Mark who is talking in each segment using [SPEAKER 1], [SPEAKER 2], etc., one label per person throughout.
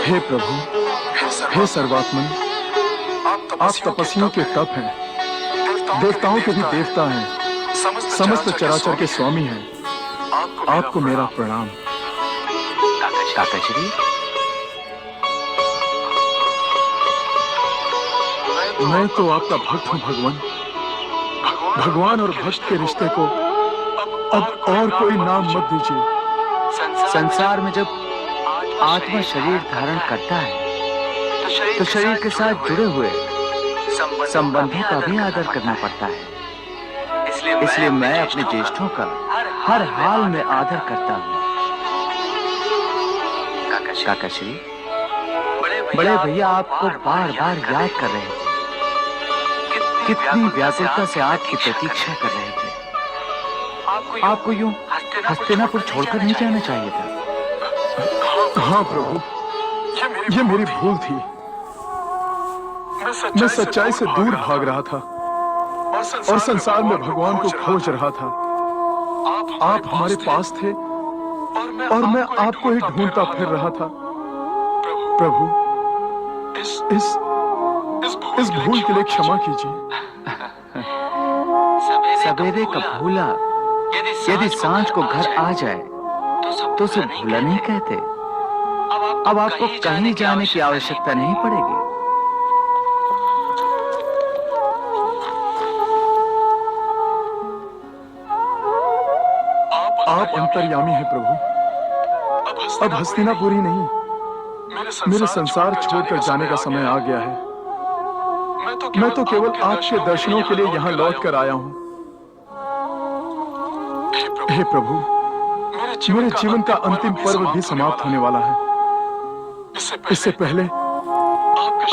[SPEAKER 1] हे प्रभु, हे सर्वात्मन, आप तपस्वियों के तप हैं, देवताओं के भी देवता हैं, समस्त चराचर के स्वामी हैं। आपको मेरा प्रणाम।
[SPEAKER 2] काकाश्री,
[SPEAKER 1] मैं तो आपका भक्त हूँ भगवान। भगवान और भक्त के रिश्ते को अब और कोई नाम मत दीजिए।
[SPEAKER 2] संसार में जब आत्मा शरीर धारण करता है तो शरीर के साथ जुड़े हुए संबंधों का भी आदर करना पड़ता है। इसलिए मैं अपने ज्येष्ठों का हर हाल में आदर करता हूँ। काकाश्री, बड़े भैया आपको बार बार याद कर रहे थे। कितनी व्याकुलता से आपकी प्रतीक्षा कर रहे थे। आपको यूं हस्तिनापुर छोड़कर नहीं जाना चाहिए था।
[SPEAKER 1] हाँ प्रभु, ये मेरी भूल थी। मैं सच्चाई से दूर भाग रहा था और संसार में भगवान को खोज रहा था। आप हमारे पास थे और मैं आपको ही ढूंढता फिर रहा था। प्रभु, इस भूल के लिए क्षमा कीजिए।
[SPEAKER 2] सवेरे का भूला यदि सांझ को घर आ जाए तो उसे भूला नहीं कहते। अब आपको कहीं जाने की आवश्यकता नहीं पड़ेगी।
[SPEAKER 1] आप अंतर्यामी हैं प्रभु। अब हस्तिनापुर ही नहीं, मेरे संसार छोड़कर जाने का समय आ गया है। मैं तो केवल आपके दर्शनों के लिए यहाँ लौट कर आया हूँ। हे प्रभु, मेरे जीवन का अंतिम पर्व भी समाप्त होने वाला है। इससे पहले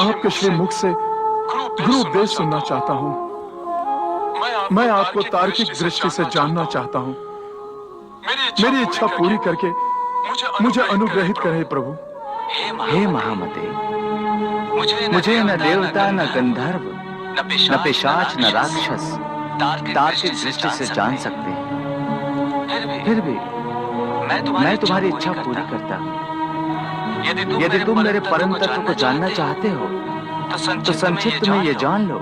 [SPEAKER 1] आपके श्री मुख से गुरु उपदेश सुनना चाहता हूँ। मैं आपको तार्किक दृष्टि से जानना चाहता हूँ। मेरी इच्छा पूरी करके मुझे अनुग्रहित करें प्रभु।
[SPEAKER 2] हे महामते, मुझे न देवता न गंधर्व न पिशाच न राक्षस तार्किक दृष्टि से जान सकते हैं। फिर भी मैं तुम्हारी इच्छा पूरी करता हूँ। यदि तुम मेरे परम तत्व को जानना चाहते हो तो संक्षिप्त में ये जान लो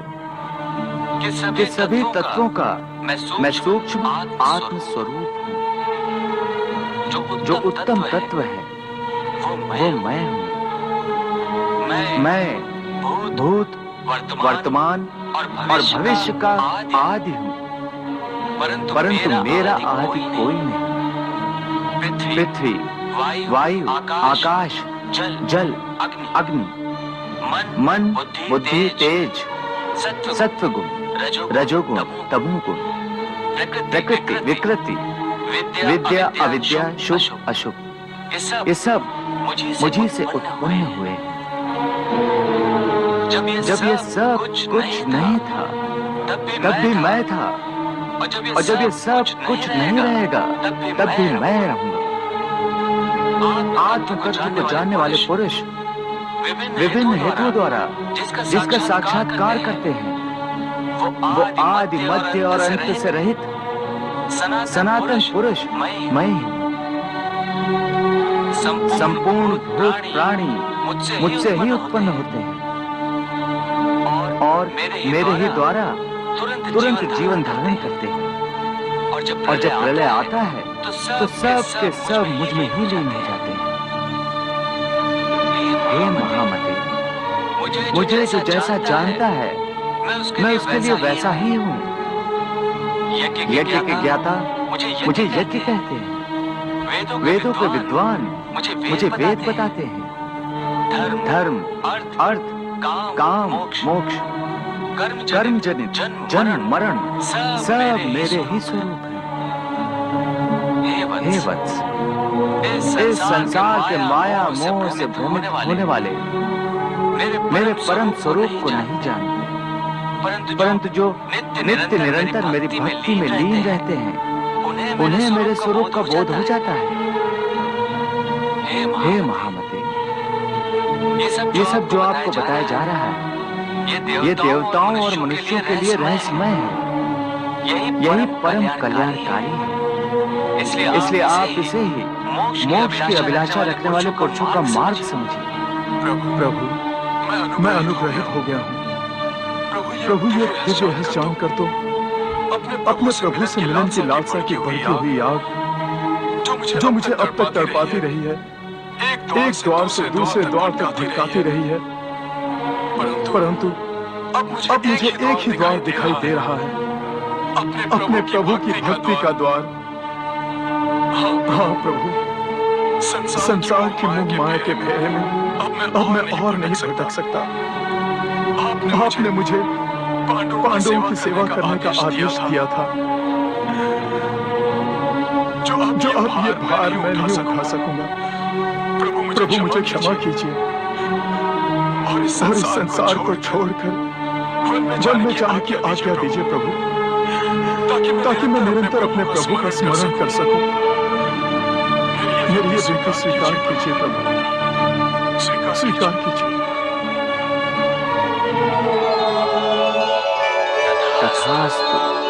[SPEAKER 2] कि सभी तत्वों का मैं सूक्ष्म आत्म स्वरूप हूँ। जो उत्तम तत्व है वो मैं हूँ। मैं भूत, वर्तमान और भविष्य का आदि हूँ, परंतु मेरा आदि कोई नहीं। पृथ्वी, वायु, आकाश, जल, अग्नि, मन, बुद्धि, तेज, सत्वगुण, रजोगुण, तमोगुण, प्रकृति, विकृति, विद्या, अविद्या, शुभ, अशुभ, ये सब मुझी से उत्पन्न हुए। जब ये सब कुछ नहीं था तब भी मैं था, और जब ये सब कुछ नहीं रहेगा तब भी मैं रहूंगा। आत्म तत्व को जानने वाले पुरुष विभिन्न हेतुओं द्वारा जिसका साक्षात्कार करते हैं वो आदि, मध्य और अंत से रहित सनातन पुरुष मैं हूँ। संपूर्ण भूत प्राणी मुझसे ही उत्पन्न होते हैं और मेरे ही द्वारा तुरंत जीवन धारण करते हैं। और जब प्रलय आता है तो सब के सब मुझ में ही लीन हो जाते हैं। हे महामते, मुझे जो जैसा जानता है मैं उसके लिए वैसा ही हूँ। यज्ञ के ज्ञाता मुझे यज्ञ कहते हैं। वेदों के विद्वान मुझे वेद बताते हैं। धर्म, अर्थ, काम, मोक्ष, कर्म जनित जन्म मरण सब मेरे ही स्वरूप हैं। हे वत्स, इस संसार के माया मोह से भ्रमित होने वाले मेरे परम स्वरूप को नहीं जानते, परंतु जो नित्य निरंतर मेरी भक्ति में लीन रहते हैं उन्हें मेरे स्वरूप का बोध हो जाता है। हे महामते, ये सब जो आपको बताया जा रहा है ये देवताओं और मनुष्यों के लिए रहस्यमय है। यही परम कल्याणकारी है। इसलिए आप इसे ही मोक्ष की अभिलाषा रखने वाले पुरुषों का मार्ग समझिए।
[SPEAKER 1] प्रभु, मैं अनुग्रहित हो गया हूँ। प्रभु, ये दिव्य रहस्य जानकर तो अपने प्रभु से मिलन की लालसा की बढ़ती हुई आग जो मुझे अब तक तड़पाती रही है, एक द्वार से दूसरे द्वार तक भटकाती रही है, परंतु अब मुझे एक ही द्वार दिखाई दे रहा है, अपने प्रभु की भक्ति का द्वार। हाँ प्रभु, संसार की मोह माया के फेरे में अब मैं और नहीं भटक सकता। आपने मुझे पांडवों की सेवा करने का आदेश दिया था, जो अब ये भार मैं नहीं उठा सकूंगा। प्रभु, मुझे क्षमा कीजिए और इस संसार को छोड़कर वन में जाने की आज्ञा दीजिए प्रभु, ताकि मैं निरंतर अपने प्रभु का स्मरण कर सकूं। मेरी ये विनती स्वीकार कीजिए प्रभु, स्वीकार कीजिए।
[SPEAKER 2] तथास्तु।